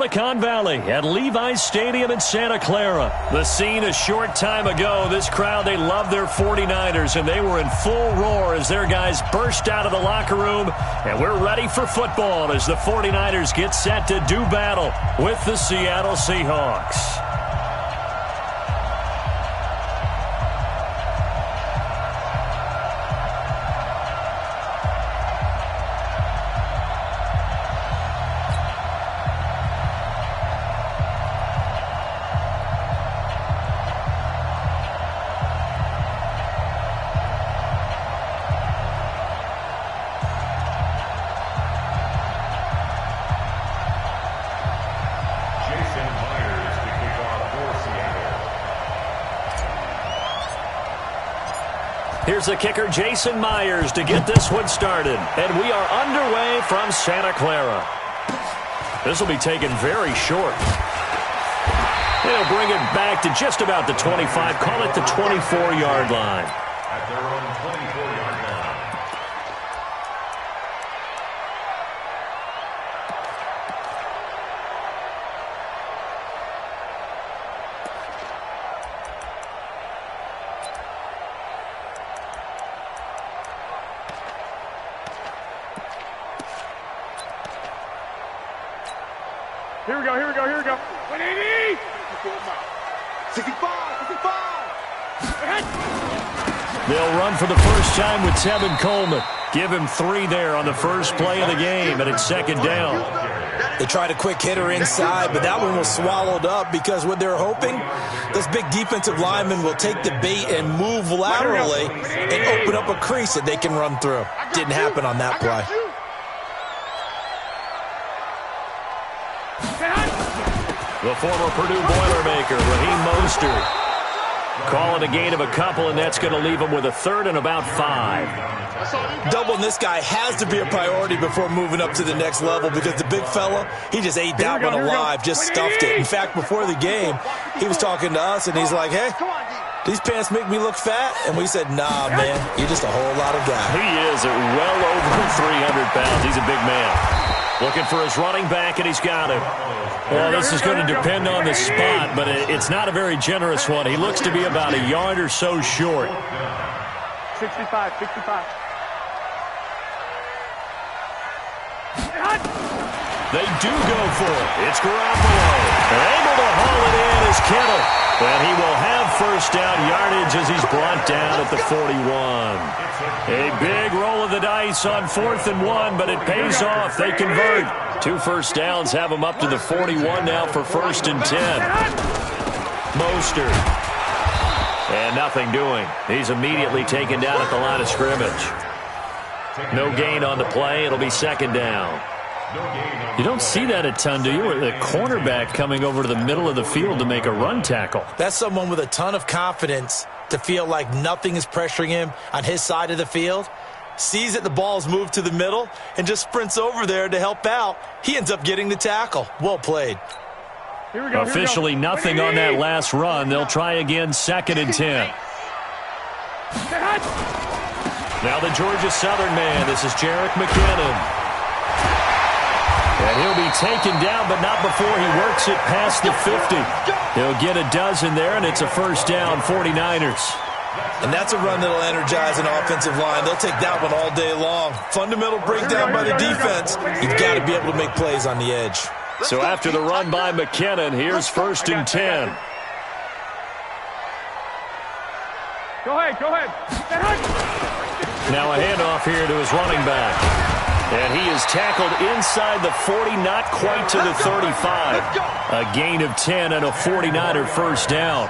Silicon Valley at Levi's Stadium in Santa Clara. The scene a short time ago. This crowd, they love their 49ers, and they were in full roar as their guys burst out of the locker room. And we're ready for football as the 49ers get set to do battle with the Seattle Seahawks. Here's the kicker, Jason Myers, to get this one started. And we are underway from Santa Clara. This will be taken very short. They'll bring it back to just about the 25. Call it the 24-yard line. At their own 24-yard line. Here we go. 180! 65! They'll run for the first time with Tevin Coleman. Give him 3 there on the first play of the game, and it's second down. They tried a quick hitter inside, but that one was swallowed up because what they're hoping, those big defensive linemen will take the bait and move laterally and open up a crease that they can run through. Didn't happen on that play. The former Purdue Boilermaker, Raheem Mostert, calling a gain of a couple, and that's going to leave him with a third and about 5. Doubling this guy has to be a priority before moving up to the next level because the big fella, he just ate that one alive, just stuffed it. In fact, before the game, he was talking to us, and he's like, hey, these pants make me look fat? And we said, nah, man, you're just a whole lot of guy. He is at well over 300 pounds. He's a big man. Looking for his running back, and he's got it. Well, this is going to depend on the spot, but it's not a very generous one. He looks to be about a yard or so short. 65. They do go for it. It's Garoppolo. Able to haul it in is Kittle. And he will have first down yardage as he's brought down at the 41. A big roll of the dice on 4th and 1, but it pays off. They convert. 2 first downs have him up to the 41 now for 1st and 10. Mostert. And nothing doing. He's immediately taken down at the line of scrimmage. No gain on the play. It'll be 2nd down. You don't see that a ton, do you? Or the cornerback coming over to the middle of the field to make a run tackle. That's someone with a ton of confidence to feel like nothing is pressuring him on his side of the field. Sees that the ball's moved to the middle and just sprints over there to help out. He ends up getting the tackle. Well played. Officially nothing on that last run. They'll try again, 2nd and 10. Now the Georgia Southern man. This is Jerick McKinnon. And he'll be taken down, but not before he works it past the 50. He'll get a dozen there, and it's a first down, 49ers. And that's a run that'll energize an offensive line. They'll take that one all day long. Fundamental breakdown by the defense. You've got to be able to make plays on the edge. So after the run by McKinnon, here's 1st and 10. Go ahead. Now a handoff here to his running back. And he is tackled inside the 40, not quite to the 35. A gain of 10 and a 49er first down.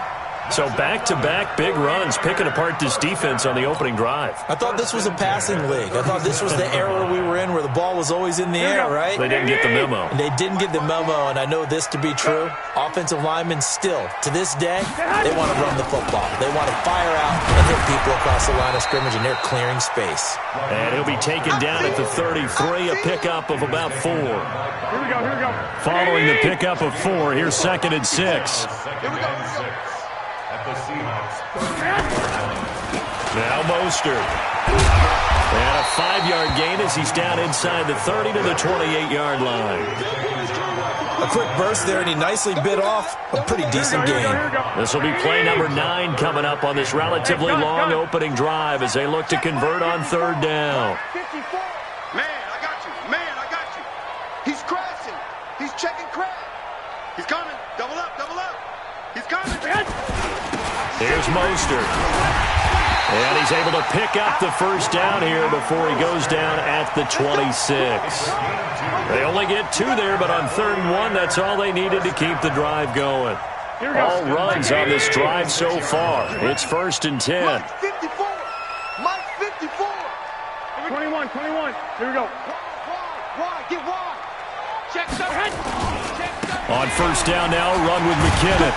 So back-to-back big runs, picking apart this defense on the opening drive. I thought this was a passing league. I thought this was the era we were in where the ball was always in the air, right? They didn't get the memo. And they didn't get the memo, and I know this to be true. Offensive linemen still, to this day, they want to run the football. They want to fire out and hit people across the line of scrimmage, and they're clearing space. And he'll be taken down at the 33, a pickup of about 4. Here we go. Following the pickup of 4, here's 2nd and 6. Here we go. At the Seahawks. Now Mostert. And a 5-yard gain as he's down inside the 30 to the 28-yard line. A quick burst there, and he nicely bit off a pretty decent game. This will be play number 9 coming up on this relatively long opening drive as they look to convert on third down. Man, I got you. Man, I got you. He's crashing. He's checking crash. He's coming. Double up, double up. He's coming. Here's Mostert. And he's able to pick up the first down here before he goes down at the 26. They only get 2 there, but on 3rd and 1, that's all they needed to keep the drive going. All runs on this drive so far. It's 1st and 10. Mike 54. Mike 54. 21. Here we go. Wide. Get wide. Check the head. On 1st down now, run with McKinnon.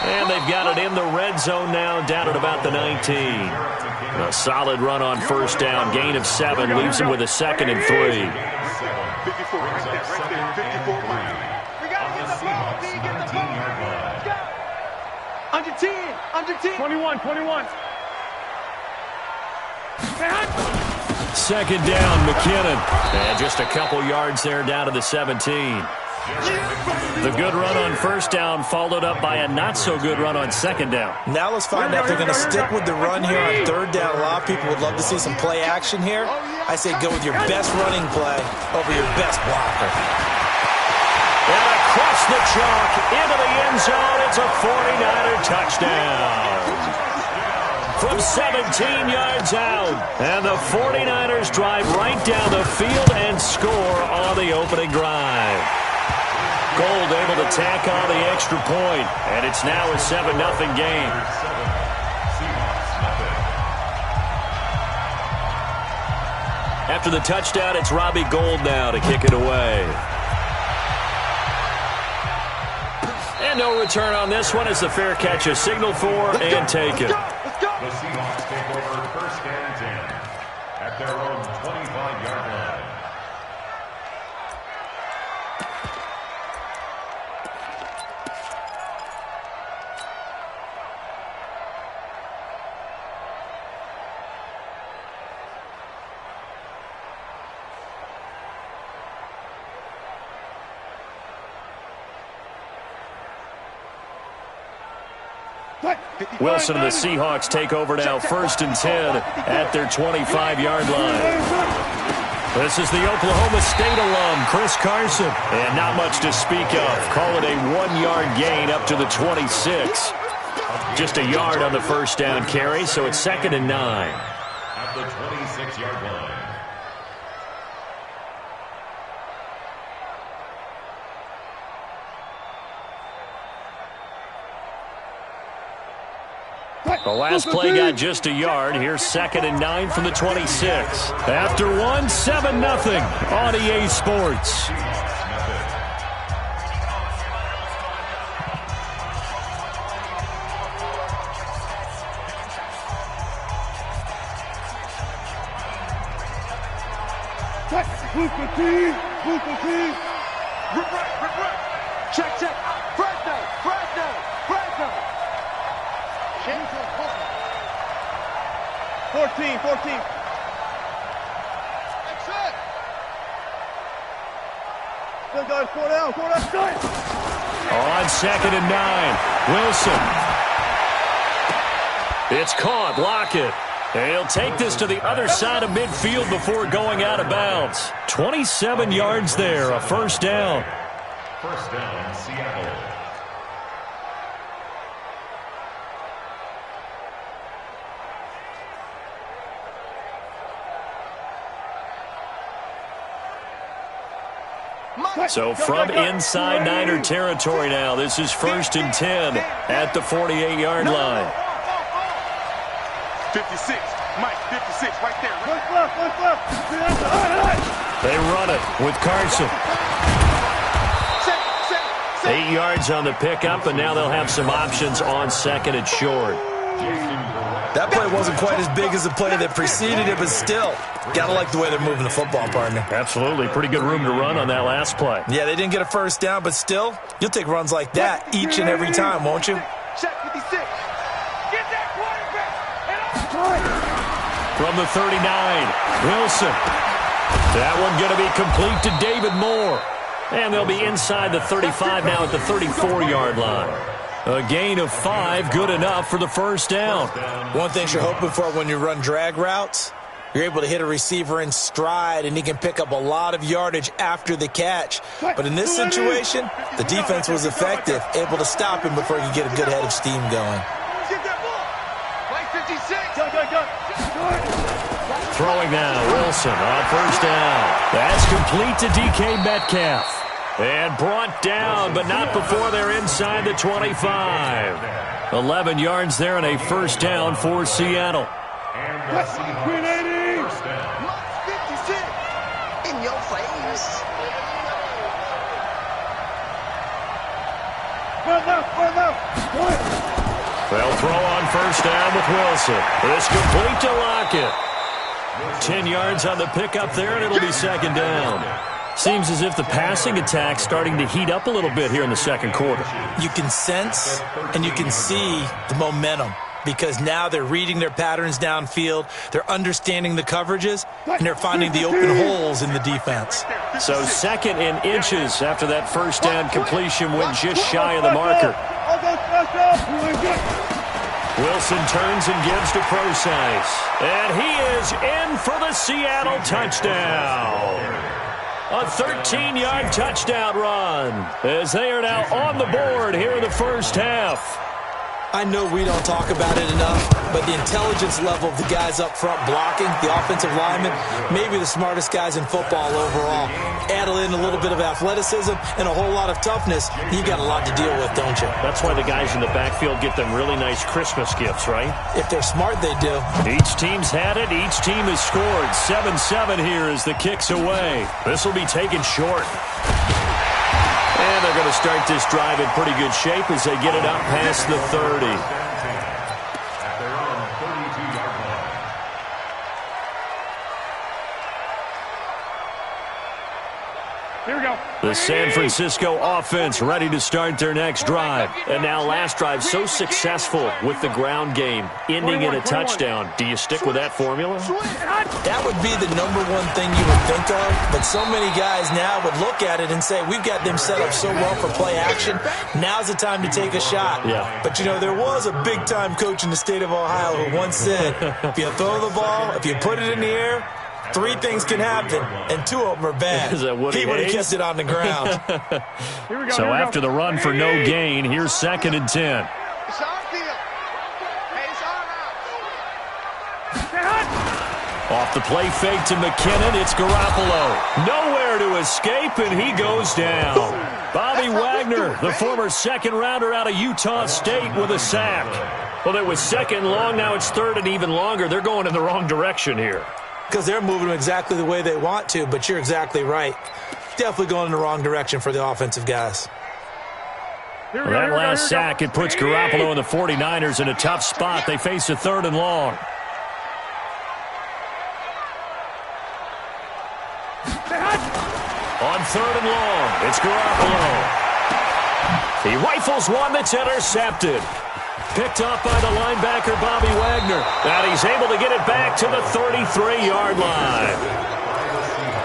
And they've got it in the red zone now, down at about the 19. A solid run on 1st down, gain of 7, leaves him with a 2nd and 3. 54 right there, 54 Mike. We got to get the ball, B, get the ball. Go. Under 10. 21. 2nd down, McKinnon. And just a couple yards there down to the 17. The good run on 1st down followed up by a not-so-good run on 2nd down. Now let's find out if they're going to stick with the run here on 3rd down. A lot of people would love to see some play action here. I say go with your best running play over your best blocker. And across the chalk into the end zone, it's a 49er touchdown. From 17 yards out. And the 49ers drive right down the field and score on the opening drive. Gold able to tack on the extra point, and it's now a 7-0 game. After the touchdown, it's Robbie Gould now to kick it away. And no return on this one as the fair catch is signaled for and taken. The Seahawks take over 1st and 10 at their own 25-yard line. Wilson and the Seahawks take over now, 1st and 10 at their 25-yard line. This is the Oklahoma State alum, Chris Carson. And not much to speak of. Call it a 1-yard gain up to the 26. Just a yard on the 1st down carry, so it's 2nd and 9. At the 26-yard line. The last play got just a yard. Here's 2nd and 9 from the 26. After 1, 7-0 on EA Sports. Check. Fresno. 14. Still going, 4 down. On 2nd and 9, Wilson. It's caught, Lockett. He'll take this to the other side of midfield before going out of bounds. 27 yards there, a 1st down. 1st down, Seattle. So from inside Niner territory now, this is 1st and 10 at the 48-yard line. 56. Mike, 56 right there. Left. They run it with Carson. 8 yards on the pickup, and now they'll have some options on 2nd and short. That play wasn't quite as big as the play that preceded it, but still, gotta like the way they're moving the football, partner. Absolutely. Pretty good room to run on that last play. Yeah, they didn't get a 1st down, but still, you'll take runs like that each and every time, won't you? Check 56. Get that quarterback. From the 39, Wilson. That one going to be complete to David Moore. And they'll be inside the 35 now at the 34-yard line. A gain of 5, good enough for the first down. One thing you're hoping for when you run drag routes, you're able to hit a receiver in stride, and he can pick up a lot of yardage after the catch. But in this situation, the defense was effective, able to stop him before he could get a good head of steam going. Throwing now, Wilson on first down. That's complete to DK Metcalf. And brought down, but not before they're inside the 25. 11 yards there and a first down for Seattle. And the Seahawks first down. 56 in your face. They'll throw on first down with Wilson. It's complete to Lockett. 10 yards on the pickup there, and it'll be second down. Seems as if the passing attack's starting to heat up a little bit here in the second quarter. You can sense and you can see the momentum because now they're reading their patterns downfield, they're understanding the coverages, and they're finding the open holes in the defense. So second in inches after that first down completion went just shy of the marker. Wilson turns and gives to Procise. And he is in for the Seattle touchdown. A 13-yard touchdown run as they are now on the board here in the first half. I know we don't talk about it enough, but the intelligence level of the guys up front blocking, the offensive linemen, maybe the smartest guys in football overall. Add in a little bit of athleticism and a whole lot of toughness, you got a lot to deal with, don't you? That's why the guys in the backfield get them really nice Christmas gifts, right? If they're smart, they do. Each team's had it. Each team has scored. 7-7 here as the kick's away. This will be taken short. And they're going to start this drive in pretty good shape as they get it up past the 30. At their own 32-yard line. Here we go. The San Francisco offense ready to start their next drive. And now last drive so successful with the ground game, ending in a touchdown. Do you stick with that formula? That would be the number one thing you would think of, but so many guys now would look at it and say, we've got them set up so well for play action, now's the time to take a shot. Yeah. But, you know, there was a big-time coach in the state of Ohio who once said, if you throw the ball, if you put it in the air, 3 things can happen, and 2 of them are bad. Is that Woody He would have Hayes? kept it on the ground. So after the run for no gain, here's 2nd and 10. It's our field. Hey, it's our house. Off the play fake to McKinnon, it's Garoppolo. Nowhere to escape, and he goes down. Bobby Wagner, the former 2nd-rounder out of Utah State with a sack. Well, it was 2nd long, now it's 3rd and even longer. They're going in the wrong direction here. Because they're moving them exactly the way they want to, but you're exactly right. Definitely going in the wrong direction for the offensive guys. Well, that last sack, it puts Garoppolo and the 49ers in a tough spot. They face a 3rd and long. On 3rd and long, it's Garoppolo. He rifles one that's intercepted. Picked up by the linebacker, Bobby Wagner. And he's able to get it back to the 33-yard line.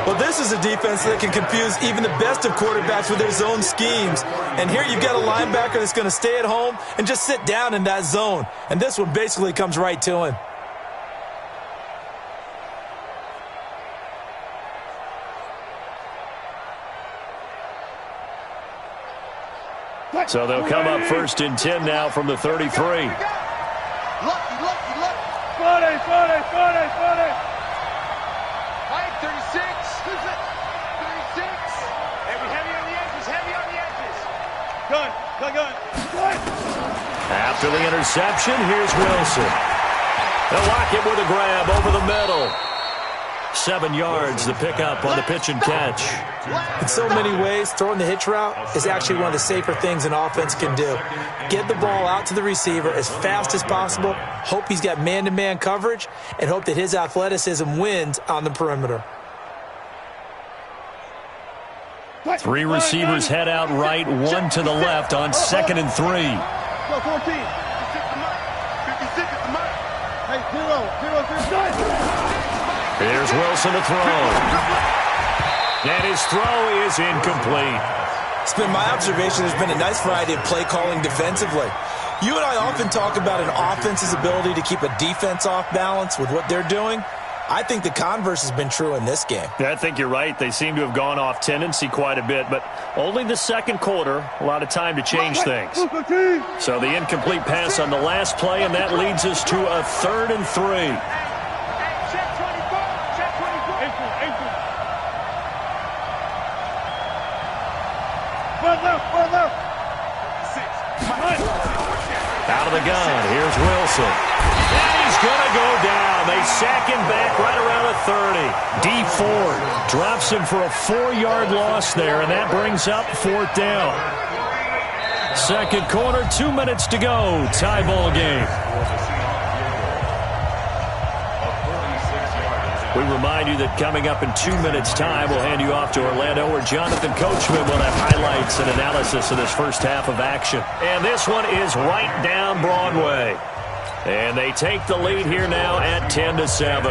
Well, this is a defense that can confuse even the best of quarterbacks with their zone schemes. And here you've got a linebacker that's going to stay at home and just sit down in that zone. And this one basically comes right to him. So they'll come up 1st and 10 now from the 33. Lucky, lucky, lucky. 40. Mike, 36. 36. Heavy on the edges, heavy on the edges. Gun. After the interception, here's Wilson. They'll lock it with a grab over the middle. 7 yards, the pickup on the pitch and catch. In so many ways, throwing the hitch route is actually one of the safer things an offense can do. Get the ball out to the receiver as fast as possible, hope he's got man-to-man coverage, and hope that his athleticism wins on the perimeter. 3 receivers head out right, 1 to the left on 2nd and 3. Go 14. 56 at the mark. Hey, 0. Here's Wilson to throw. And his throw is incomplete. It's been my observation there's been a nice variety of play calling defensively. You and I often talk about an offense's ability to keep a defense off balance with what they're doing. I think the converse has been true in this game. Yeah, I think you're right. They seem to have gone off tendency quite a bit, but only the second quarter, a lot of time to change things. So the incomplete pass on the last play, and that leads us to a 3rd and 3. Out of the gun, here's Wilson. And he's going to go down. They sack him back right around the 30. D Ford drops him for a 4-yard loss there, and that brings up 4th down. Second quarter, 2 minutes to go. Tie ball game. We remind you that coming up in 2 minutes' time, we'll hand you off to Orlando, where Jonathan Coachman will have highlights and analysis of this first half of action. And this one is right down Broadway. And they take the lead here now at 10-7.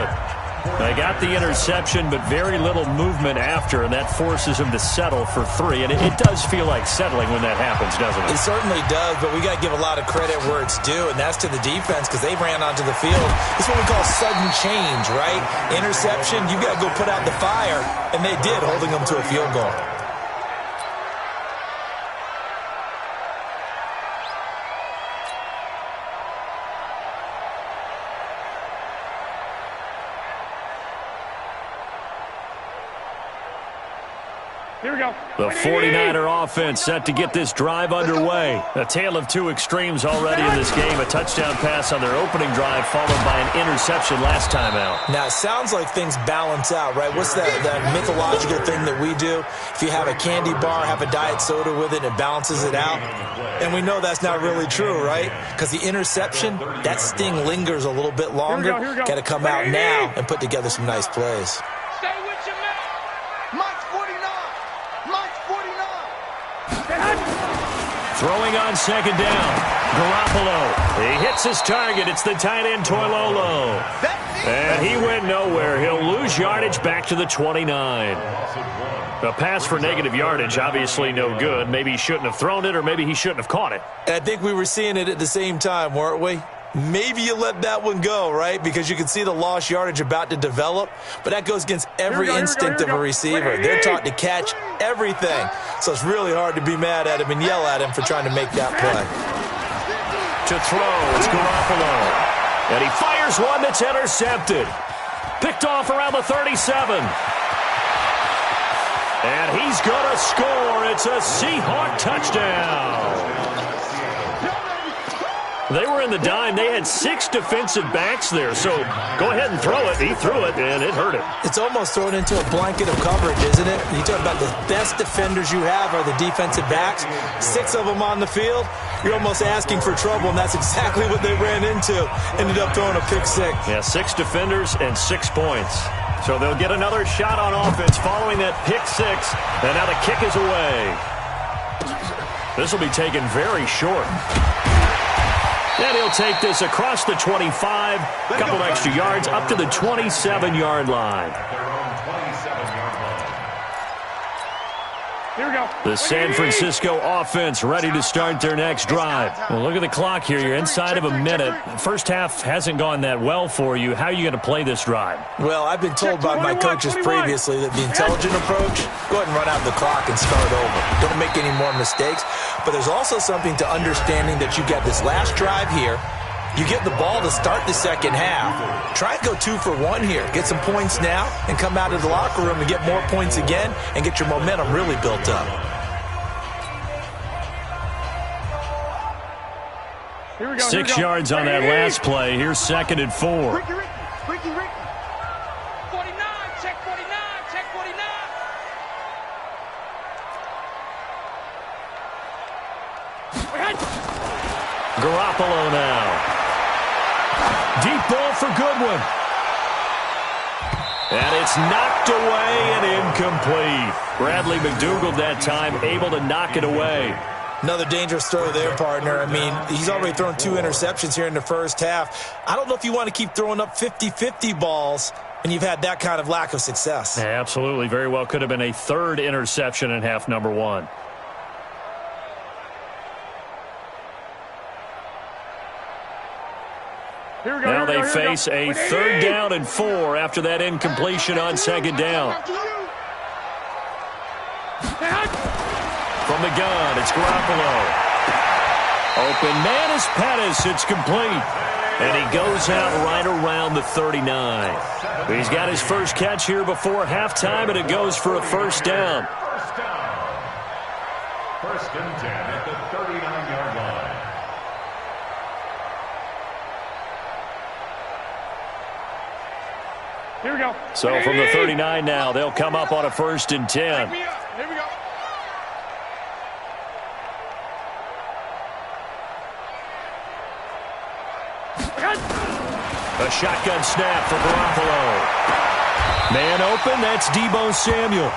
They got the interception, but very little movement after, and that forces them to settle for 3. And it does feel like settling when that happens, doesn't it? It certainly does, but we got to give a lot of credit where it's due, and that's to the defense because they ran onto the field. It's what we call sudden change, right? Interception, you got to go put out the fire, and they did, holding them to a field goal. Here we go. The 49er offense set to get this drive underway. A tale of two extremes already in this game. A touchdown pass on their opening drive followed by an interception last time out. Now, it sounds like things balance out, right? What's that mythological thing that we do? If you have a candy bar, have a diet soda with it, it balances it out. And we know that's not really true, right? Because the interception, that sting lingers a little bit longer. Got to come out now and put together some nice plays. Stay with your man. Mike's 49. Mike's 49. Throwing on second down. Garoppolo. He hits his target. It's the tight end, Toilolo. And he went nowhere. He'll lose yardage back to the 29. A pass for negative yardage, obviously no good. Maybe he shouldn't have thrown it, or maybe he shouldn't have caught it. And I think we were seeing it at the same time, weren't we? Maybe you let that one go, right? Because you can see the lost yardage about to develop. But that goes against every instinct of a receiver. They're taught to catch everything. So it's really hard to be mad at him and yell at him for trying to make that play. To throw, it's Garoppolo. And he fires one that's intercepted. Picked off around the 37. And he's going to score. It's a Seahawk touchdown. They were in the dime. They had 6 defensive backs there. So go ahead and throw it. He threw it, and it hurt him. It's almost thrown into a blanket of coverage, isn't it? You talk about the best defenders you have are the defensive backs. 6 of them on the field. You're almost asking for trouble, and that's exactly what they ran into. Ended up throwing a pick 6. Yeah, 6 defenders and 6 points. So they'll get another shot on offense following that pick 6. And now the kick is away. This will be taken very short. And he'll take this across the 25, a couple extra yards, up to the 27-yard line. Here we go. The San Francisco offense ready to start their next drive. Well, look at the clock here. You're inside of a minute. First half hasn't gone that well for you. How are you going to play this drive? Well, I've been told by my coaches previously that the intelligent approach, go ahead and run out the clock and start over. Don't make any more mistakes. But there's also something to understanding that you got this last drive here. You get the ball to start the second half. Try and go 2 for 1 here. Get some points now and come out of the locker room and get more points again and get your momentum really built up. Here we go. 6 yards on that last play. Here's 2nd and 4. Ricky. 49, check 49, check 49. Garoppolo now. Deep ball for Goodwin. And it's knocked away and incomplete. Bradley McDougald that time able to knock it away. Another dangerous throw there, partner. I mean, he's already thrown 2 interceptions here in the first half. I don't know if you want to keep throwing up 50-50 balls and you've had that kind of lack of success. Yeah, absolutely. Very well could have been a third interception in half number one. Now they face a third down and 4 after that incompletion on second down. From the gun, it's Garoppolo. Open man is Pettis. It's complete. And he goes out right around the 39. He's got his first catch here before halftime, and it goes for a first down. First and 10 at the 39-yard line. Here we go. So from the 39 now, they'll come up on a first and 10. Here we go. A shotgun snap for Garoppolo. Man open, that's Deebo Samuel.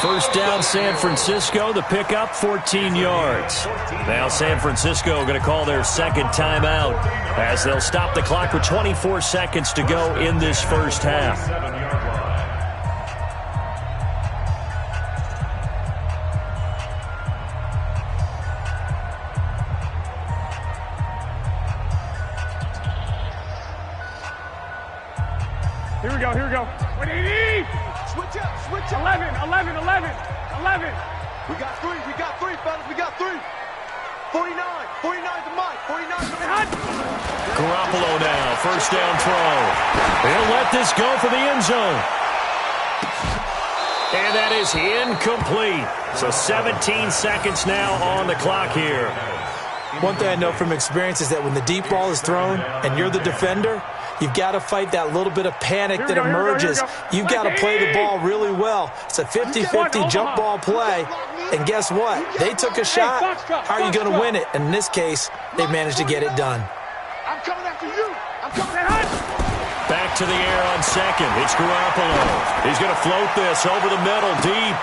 First down, San Francisco. The pickup, 14 yards. Now San Francisco going to call their second timeout as they'll stop the clock with 24 seconds to go in this first half. Here we go. Here we go. 180. Switch up. Switch up. 11. We got three, fellas. We got three. 49. 49's the mic. 49's the mic. Garoppolo now, first down throw. He'll let this go for the end zone. And that is incomplete. So 17 seconds now on the clock here. One thing I know from experience is that when the deep ball is thrown and you're the defender, you've got to fight that little bit of panic that emerges. You've got to play the ball really well. It's a 50-50 jump ball play. And guess what? They took a shot. How are you going to win it? And in this case, they managed to get it done. I'm coming after you. I'm coming after you. Back to the air on second. It's Garoppolo. He's going to float this over the middle deep.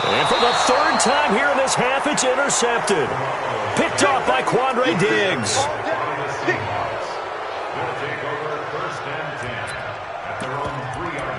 And for the third time here in this half, it's intercepted. Picked off by Quandre Diggs. They'll take over first and 10 at their own 3-yard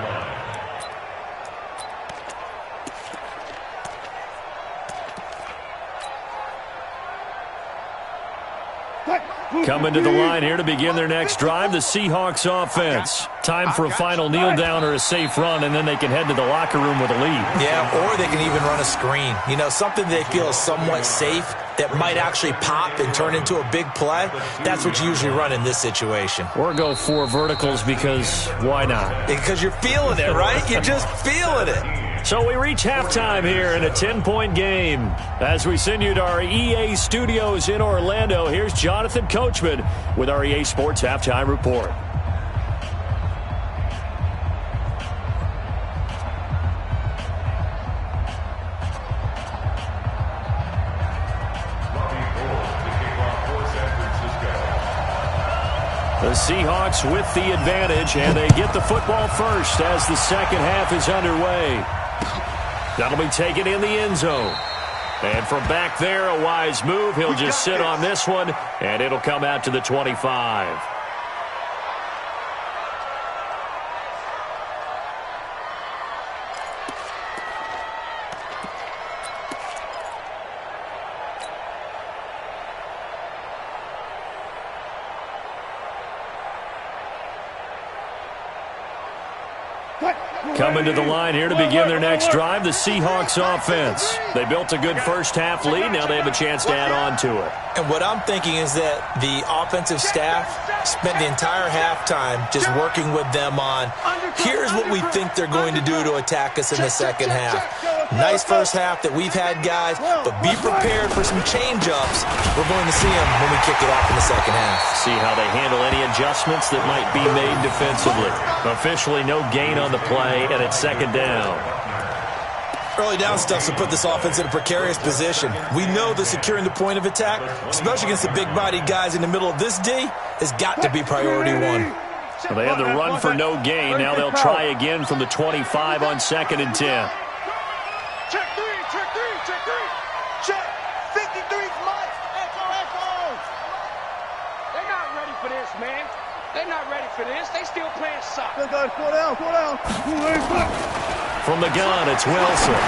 line. Coming to the line here to begin their next drive, the Seahawks offense. Time for a final kneel down or a safe run, and then they can head to the locker room with a lead. Yeah, or they can even run a screen. You know, something they feel is somewhat safe that might actually pop and turn into a big play. That's what you usually run in this situation. Or go 4 verticals because why not? Because you're feeling it, right? You're just feeling it. So we reach halftime here in a 10-point game. As we send you to our EA studios in Orlando, here's Jonathan Coachman with our EA Sports Halftime Report. The Seahawks with the advantage, and they get the football first as the second half is underway. That'll be taken in the end zone. And from back there, a wise move. He'll just sit on this one, and it'll come out to the 25. Coming to the line here to begin their next drive, the Seahawks offense. They built a good first-half lead. Now they have a chance to add on to it. And what I'm thinking is that the offensive staff spent the entire halftime just working with them on, here's what we think they're going to do to attack us in the second half. Nice first half that we've had, guys, but be prepared for some change-ups. We're going to see them when we kick it off in the second half. See how they handle any adjustments that might be made defensively. Officially no gain on the play, and it's second down. Early down stuff to put this offense in a precarious position. We know that securing the point of attack, especially against the big-bodied guys in the middle of this D, has got to be priority one. So they had the run for no gain. Now they'll try again from the 25 on second and 10. Check three. Check. 53's Mike. Echo. They're not ready for this, man. They're not ready for this. They still playing soccer. Go down. From the gun, it's Wilson.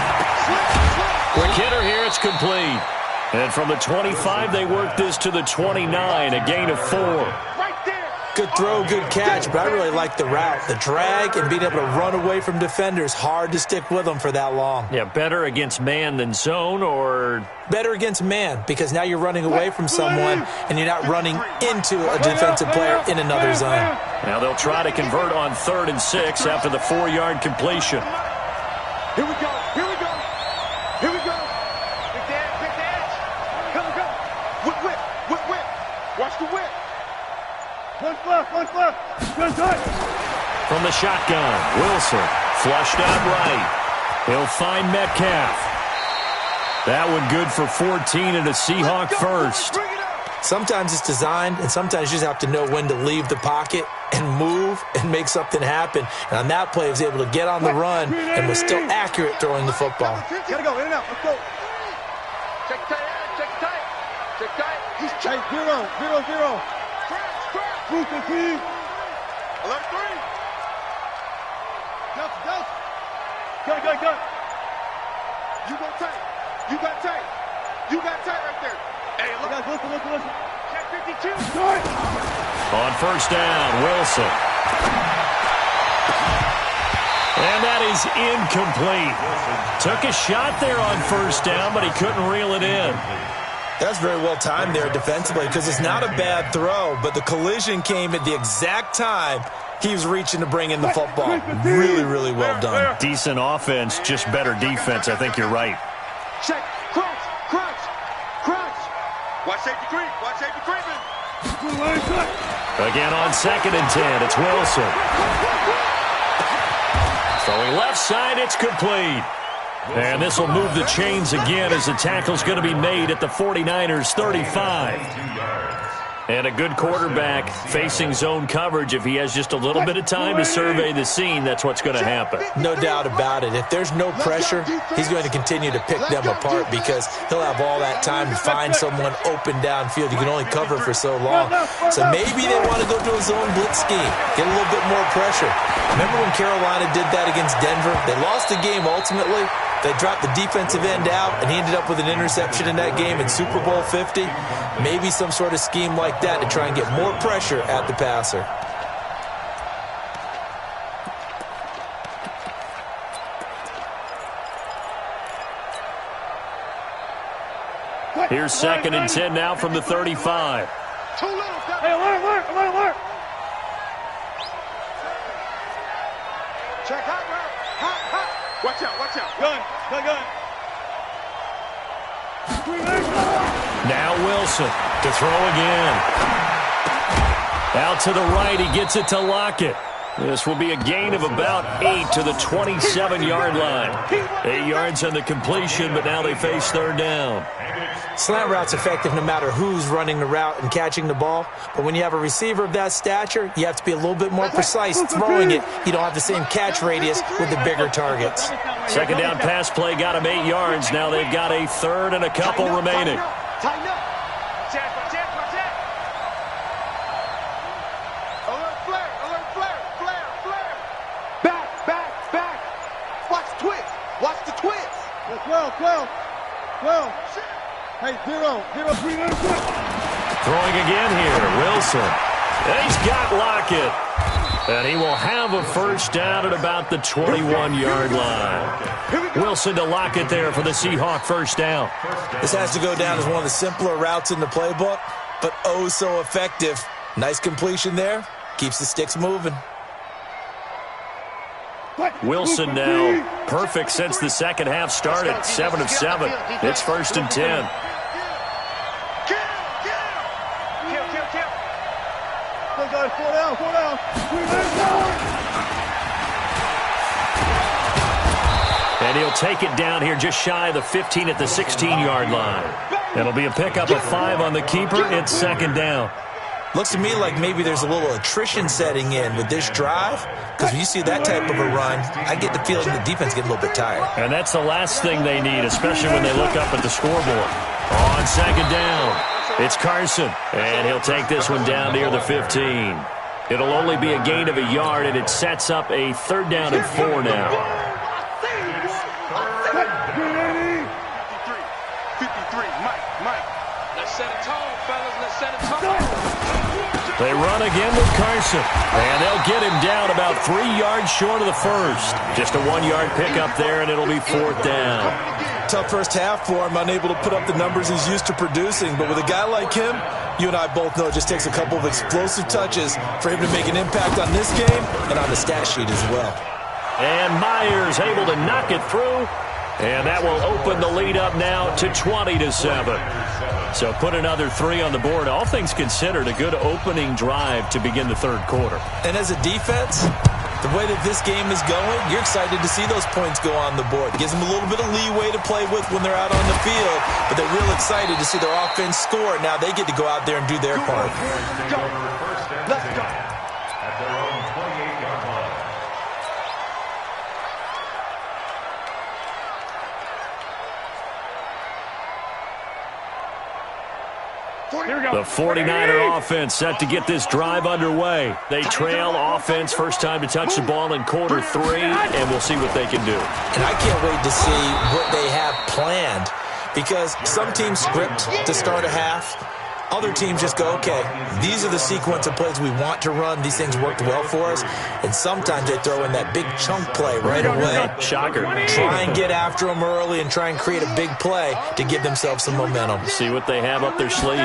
Quick hitter here, it's complete. And from the 25, they work this to the 29, a gain of 4. Right there. Good throw, good catch, but I really like the route. The drag and being able to run away from defenders, hard to stick with them for that long. Yeah, better against man than zone, or Better against man, because now you're running away from someone and you're not running into a defensive player in another zone. now they'll try to convert on 3rd and 6 after the 4-yard completion. Here we go. Big dance. Come. Whip. Watch the whip. One left. Good touch. From the shotgun, Wilson flushed out right. He'll find Metcalf. That one good for 14 and a Seahawk first. Bring it up. Sometimes it's designed, and sometimes you just have to know when to leave the pocket and move and make something happen. And on that play, he was able to get on the run and was still accurate throwing the football. Gotta go, in and out. Let's go. Check tight. He's Hey, 0. Scratch. Boost the team. Alert 3. Dust. Cut. You got tight right there. Hey, look. Guys, listen. Check 52. Start. On first down, Wilson. And that is incomplete. Took a shot there on first down, but he couldn't reel it in. That's very well timed there defensively, because it's not a bad throw, but the collision came at the exact time he was reaching to bring in the football. Really, really well done. Decent offense, just better defense. I think you're right. Check. Crunch. Watch safety creeping. Again on 2nd and 10, it's Wilson. Throwing left side, it's complete. And this will move the chains again as the tackle's going to be made at the 49ers' 35. And a good quarterback facing zone coverage. If he has just a little bit of time to survey the scene, that's what's going to happen. No doubt about it. If there's no pressure, he's going to continue to pick them apart because he'll have all that time to find someone open downfield. You can only cover for so long. So maybe they want to go to a zone blitz scheme, get a little bit more pressure. Remember when Carolina did that against Denver? They lost the game ultimately. They dropped the defensive end out, and he ended up with an interception in that game in Super Bowl 50. Maybe some sort of scheme like that to try and get more pressure at the passer. Here's 2nd and 10 now from the 35. Too little. Hey, alert. Check hot. Watch out. Gun. Now Wilson to throw again. Out to the right, he gets it to Lockett. This will be a gain of about 8 to the 27-yard line. 8 yards on the completion, but now they face 3rd down. Slant route's effective no matter who's running the route and catching the ball. But when you have a receiver of that stature, you have to be a little bit more precise throwing it. You don't have the same catch radius with the bigger targets. 2nd down pass play got him 8 yards. Now they've got a 3rd and a couple remaining. Tighten up. Check. Alert flare. Back. Watch the twist. 12. Hey, 0. 3 minutes. Throwing again here, Wilson. And he's got Lockett. And he will have a first down at about the 21-yard line. Wilson to Lockett there for the Seahawk first down. This has to go down as one of the simpler routes in the playbook, but oh so effective. Nice completion there. Keeps the sticks moving. Wilson now perfect since the second half started. 7 of 7. It's 1st and 10. Kill. Go, guys. 4 down. 3 minutes. And he'll take it down here just shy of the 15 at the 16-yard line. It'll be a pickup of 5 on the keeper. It's 2nd down. Looks to me like maybe there's a little attrition setting in with this drive, because when you see that type of a run, I get the feeling the defense getting a little bit tired. And that's the last thing they need, especially when they look up at the scoreboard. On 2nd down, it's Carson, and he'll take this one down near the 15. It'll only be a gain of a yard, and it sets up a 3rd down and 4 now. 53, Mike. Let's set a tone, fellas. Let's set a tone. They run again with Carson, and they'll get him down about 3 yards short of the first. Just a 1-yard pickup there, and it'll be 4th down. Tough first half for him, unable to put up the numbers he's used to producing. But with a guy like him, you and I both know it just takes a couple of explosive touches for him to make an impact on this game and on the stat sheet as well. And Myers able to knock it through. And that will open the lead up now to 20-7. So put another 3 on the board. All things considered, a good opening drive to begin the 3rd quarter. And as a defense, the way that this game is going, you're excited to see those points go on the board. Gives them a little bit of leeway to play with when they're out on the field, but they're real excited to see their offense score. Now they get to go out there and do their part. Let's go. At their own 28-yard line. The 49er offense set to get this drive underway. They trail offense first time to touch the ball in quarter 3, and we'll see what they can do. And I can't wait to see what they have planned, because some teams script to start a half. Other teams just go, okay, these are the sequence of plays we want to run. These things worked well for us. And sometimes they throw in that big chunk play right away. Shocker. Try and get after them early and try and create a big play to give themselves some momentum. See what they have up their sleeve.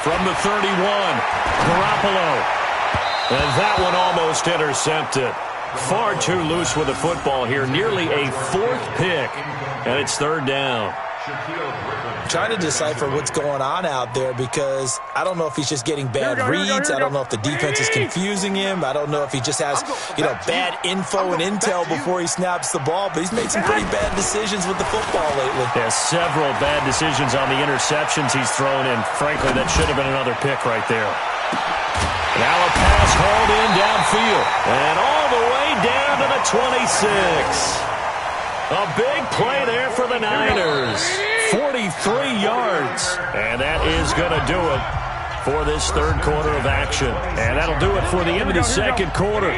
From the 31, Garoppolo. And that one almost intercepted. Far too loose with the football here. Nearly a 4th pick. And it's 3rd down. Trying to decipher what's going on out there, because I don't know if he's just getting bad reads. I don't know if the defense is confusing him. I don't know if he just has, bad info and intel before he snaps the ball. But he's made some pretty bad decisions with the football lately. Yeah, several bad decisions on the interceptions he's thrown in. Frankly, that should have been another pick right there. Now a pass hauled in downfield. And all the way down to the 26. A big play there for the Niners. 43 yards. And that is going to do it for this 3rd quarter of action. And that'll do it for the end of the 2nd quarter.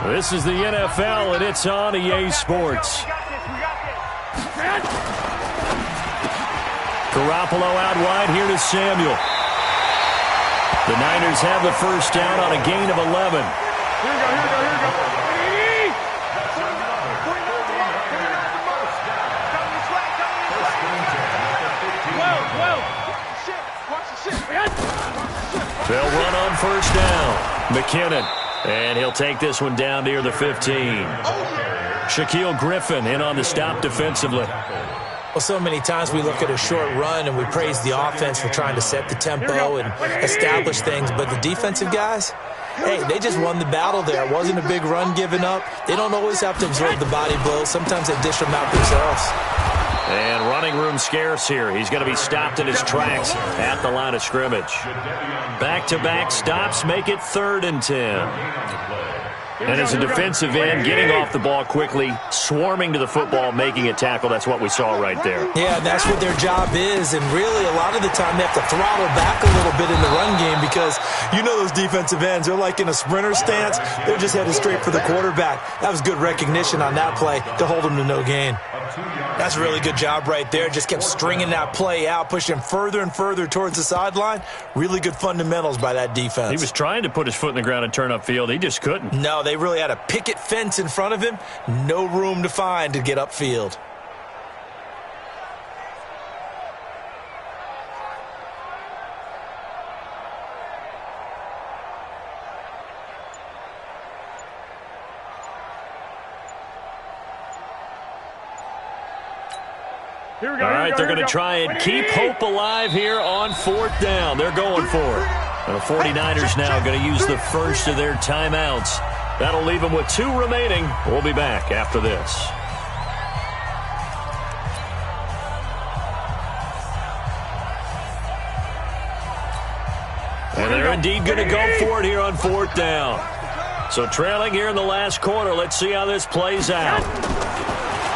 This is the NFL, and it's on EA Sports. Garoppolo out wide here to Samuel. The Niners have the first down on a gain of 11. Here we go. They'll run on first down. McKinnon. And he'll take this one down near the 15. Shaquille Griffin in on the stop defensively. Well, so many times we look at a short run and we praise the offense for trying to set the tempo and establish things. But the defensive guys, hey, they just won the battle there. It wasn't a big run given up. They don't always have to absorb the body blows. Sometimes they dish them out themselves. And running room scarce here. He's going to be stopped in his tracks at the line of scrimmage. Back-to-back stops make it 3rd and 10. And as a defensive end, getting off the ball quickly, swarming to the football, making a tackle, that's what we saw right there. Yeah, and that's what their job is. And really, a lot of the time, they have to throttle back a little bit in the run game, because you know those defensive ends, they're like in a sprinter stance. They're just headed straight for the quarterback. That was good recognition on that play to hold them to no gain. That's a really good job right there. Just kept stringing that play out, pushing him further and further towards the sideline. Really good fundamentals by that defense. He was trying to put his foot in the ground and turn upfield. He just couldn't. No, they really had a picket fence in front of him. No room to find to get upfield. All right, they're going to try and keep hope alive here on 4th down. They're going for it. And the 49ers now going to use the first of their timeouts. That'll leave them with 2 remaining. We'll be back after this. And they're indeed going to go for it here on 4th down. So trailing here in the last quarter. Let's see how this plays out.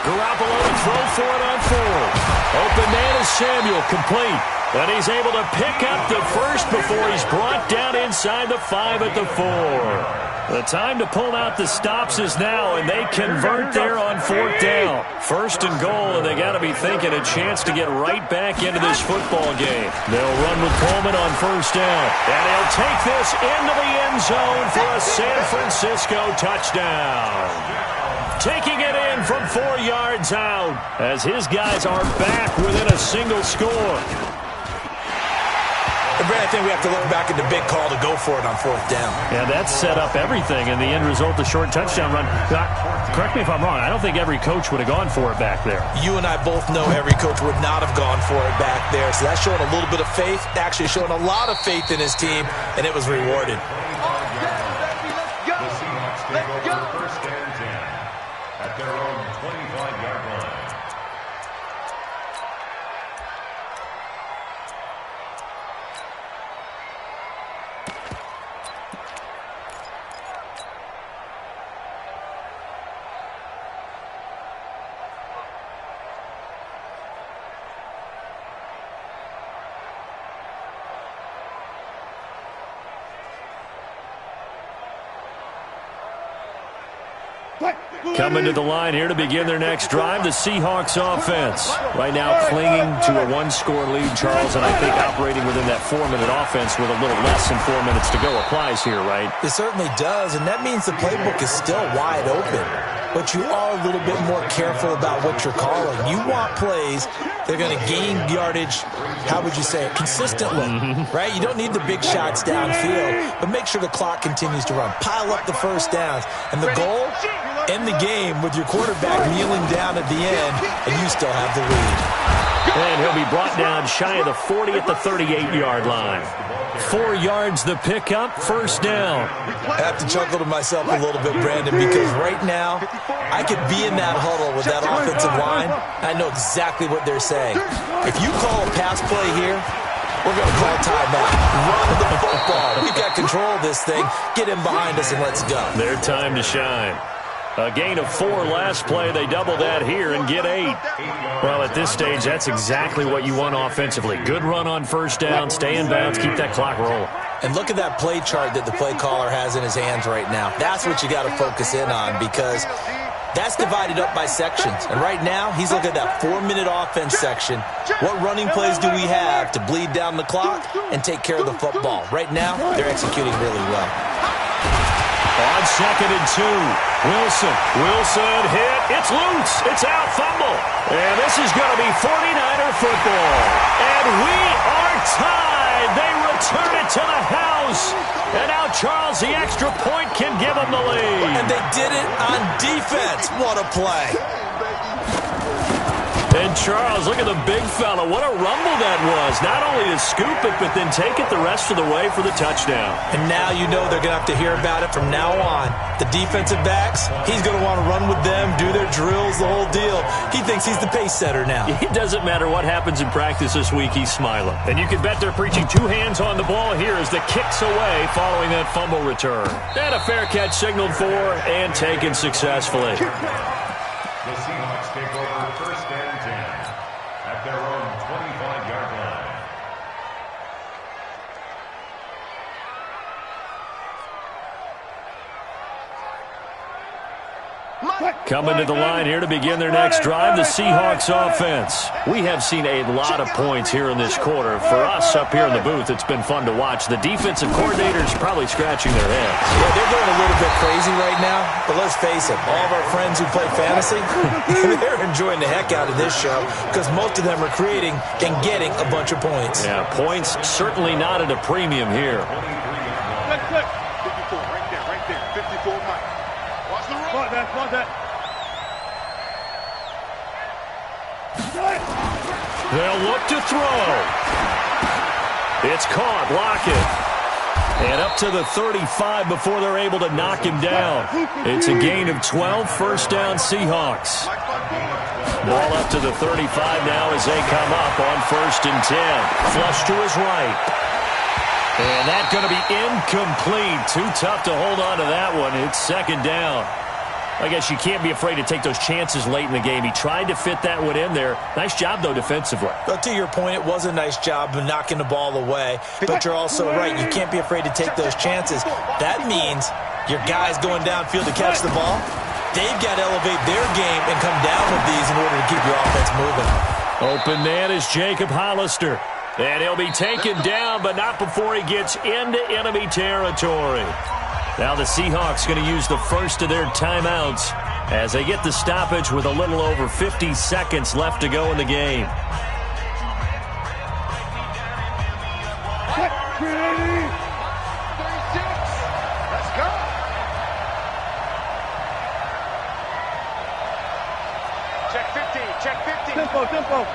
Garoppolo to throw for it on 4th. Open man is Samuel, complete. And he's able to pick up the first before he's brought down inside the 5 at the 4. The time to pull out the stops is now, and they convert there on 4th down. 1st and goal, and they got to be thinking a chance to get right back into this football game. They'll run with Coleman on 1st down, and he'll take this into the end zone for a San Francisco touchdown. Taking it in from 4 yards out as his guys are back within a single score. Brad, I think we have to learn back in the big call to go for it on 4th down. Yeah, that set up everything, and the end result, the short touchdown run. Correct me if I'm wrong. I don't think every coach would have gone for it back there. You and I both know every coach would not have gone for it back there, so that's showing a little bit of faith, actually showing a lot of faith in his team, and it was rewarded. The Seahawks take over 1st and 10 at their own 25-yard line. Coming to the line here to begin their next drive, the Seahawks offense. Right now clinging to a 1-score lead, Charles, and I think operating within that 4-minute offense with a little less than 4 minutes to go applies here, right? It certainly does, and that means the playbook is still wide open. But you are a little bit more careful about what you're calling. You want plays that are going to gain yardage, how would you say it, consistently, right? You don't need the big shots downfield, but make sure the clock continues to run. Pile up the 1st downs. And the goal, end the game with your quarterback kneeling down at the end, and you still have the lead. And he'll be brought down shy of the 40 at the 38-yard line. 4 yards the pickup, 1st down. I have to chuckle to myself a little bit, Brandon, because right now I could be in that huddle with that offensive line. I know exactly what they're saying. If you call a pass play here, we're going to call timeout. Run the football. We've got control of this thing. Get in behind us and let's go. Their time to shine. A gain of 4 last play. They double that here and get 8. Well, at this stage, that's exactly what you want offensively. Good run on 1st down, stay in bounds, keep that clock rolling. And look at that play chart that the play caller has in his hands right now. That's what you got to focus in on, because that's divided up by sections. And right now, he's looking at that 4-minute offense section. What running plays do we have to bleed down the clock and take care of the football? Right now, they're executing really well. On 2nd and 2, Wilson hit. It's loose. It's out. Fumble. And this is going to be 49er football. And we are tied. They return it to the house. And now Charles, the extra point, can give them the lead. And they did it on defense. What a play. And Charles, look at the big fella. What a rumble that was. Not only to scoop it, but then take it the rest of the way for the touchdown. And now you know they're going to have to hear about it from now on. The defensive backs, he's going to want to run with them, do their drills, the whole deal. He thinks he's the pace setter now. It doesn't matter what happens in practice this week, he's smiling. And you can bet they're preaching 2 hands on the ball here as the kick's away following that fumble return. And a fair catch signaled for and taken successfully. The Seahawks take over 1st and 10 at their own 25-yard line. Coming to the line here to begin their next drive, the Seahawks offense. We have seen a lot of points here in this quarter. For us up here in the booth, it's been fun to watch. The defensive coordinators probably scratching their heads. Yeah, they're going a little bit crazy right now, but let's face it, all of our friends who play fantasy, they're enjoying the heck out of this show because most of them are creating and getting a bunch of points. Yeah, points certainly not at a premium here. 54, right there, 54 Mike. Watch the run. Watch that. They'll look to throw. It's caught. Lockett. And up to the 35 before they're able to knock him down. It's a gain of 12, 1st down Seahawks. Ball up to the 35 now as they come up on 1st and 10. Flush to his right. And that's going to be incomplete. Too tough to hold on to that one. It's 2nd down. I guess you can't be afraid to take those chances late in the game. He tried to fit that one in there. Nice job, though, defensively. But to your point, it was a nice job of knocking the ball away. But you're also right. You can't be afraid to take those chances. That means your guys going downfield to catch the ball, they've got to elevate their game and come down with these in order to keep your offense moving. Open man is Jacob Hollister. And he'll be taken down, but not before he gets into enemy territory. Now the Seahawks going to use the first of their timeouts as they get the stoppage with a little over 50 seconds left to go in the game. Let's go. Check 50, check 50. Tempo.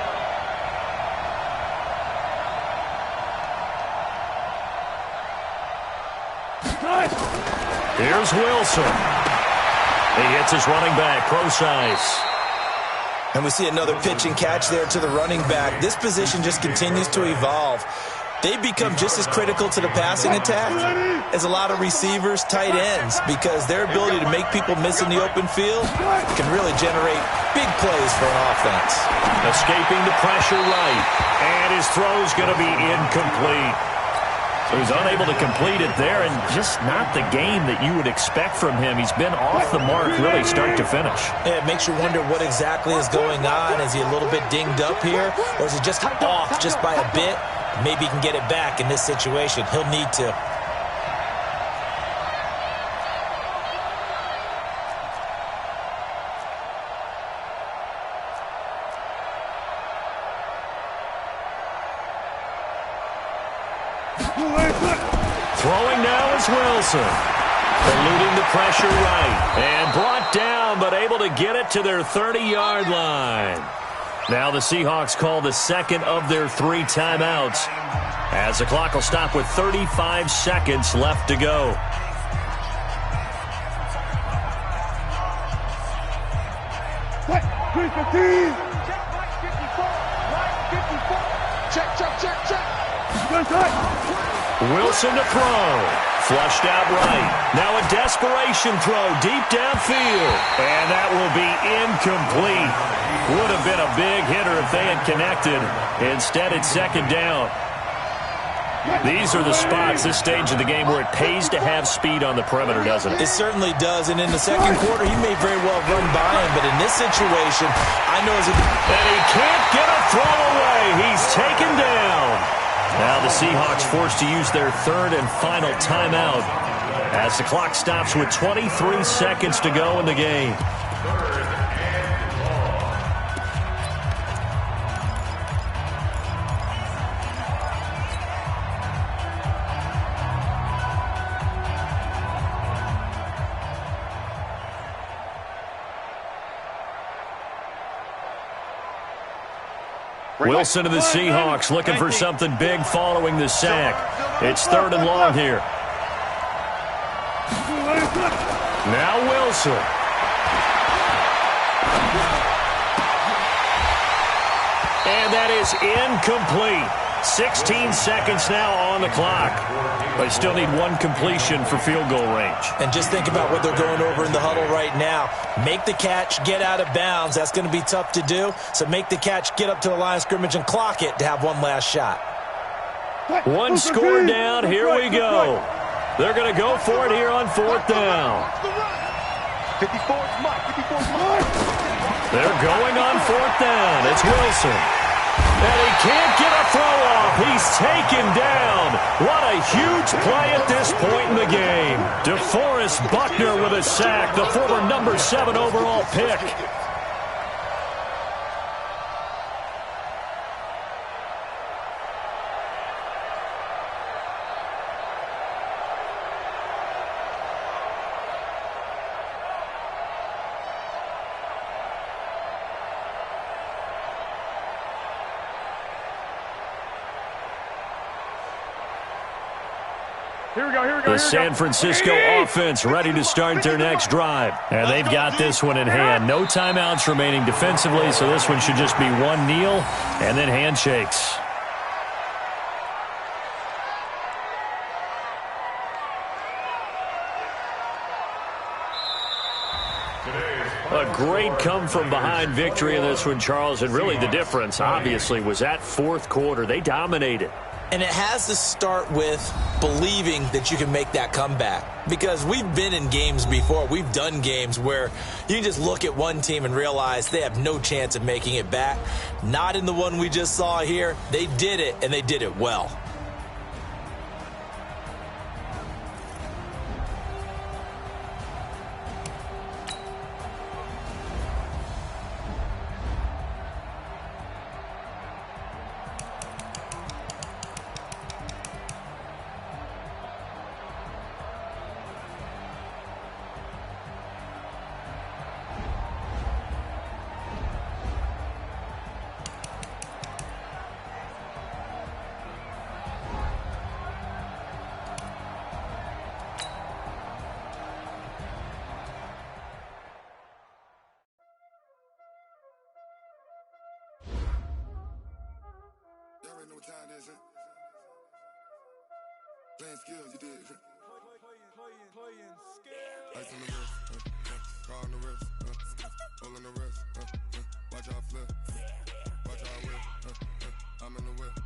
Here's Wilson. He hits his running back, Procise. And we see another pitch and catch there to the running back. This position just continues to evolve. They become just as critical to the passing attack as a lot of receivers, tight ends, because their ability to make people miss in the open field can really generate big plays for an offense. Escaping the pressure right. And his throw's going to be incomplete. So he's unable to complete it there, and just not the game that you would expect from him. He's been off the mark really start to finish. Yeah, it makes you wonder what exactly is going on. Is he a little bit dinged up here, or is he just off just by a bit? Maybe he can get it back in this situation. He'll need to. Throwing now is Wilson. Eluding the pressure right. And brought down, but able to get it to their 30-yard line. Now the Seahawks call the second of their 3 timeouts, as the clock will stop with 35 seconds left to go. Wilson to throw. Flushed out right. Now a desperation throw deep downfield. And that will be incomplete. Would have been a big hitter if they had connected. Instead, it's second down. These are the spots, this stage of the game, where it pays to have speed on the perimeter, doesn't it? It certainly does. And in the second quarter, he may very well run by him. But in this situation, I know as a... And he can't get a throw away. He's taken down. Now the Seahawks forced to use their third and final timeout as the clock stops with 23 seconds to go in the game. Wilson of the Seahawks looking for something big following the sack. It's third and long here. Now Wilson. And that is incomplete. 16 seconds now on the clock. They still need one completion for field goal range. And just think about what they're going over in the huddle right now. Make the catch, get out of bounds. That's going to be tough to do. So make the catch, get up to the line of scrimmage, and clock it to have one last shot. One score down. Here we go. They're going to go for it here on fourth down. 54's Mike. 54's Mike. They're going on fourth down. It's Wilson. And he can't get a throw off. He's taken down. What a huge play at this point in the game. DeForest Buckner with a sack, the former number 7 overall pick. The San Francisco offense ready to start their next drive. And they've got this one in hand. No timeouts remaining defensively, so this one should just be one kneel and then handshakes. A great come-from-behind victory in this one, Charles, and really the difference, obviously, was that fourth quarter. They dominated. And it has to start with believing that you can make that comeback. Because we've been in games before. We've done games where you can just look at one team and realize they have no chance of making it back. Not in the one we just saw here. They did it, and they did it well. Know what time it is, playing skills, you did. Playing skills. Ice on the wrist, car on the wrist, hole on the wrist, watch out flip, watch out whip, I'm in the whip.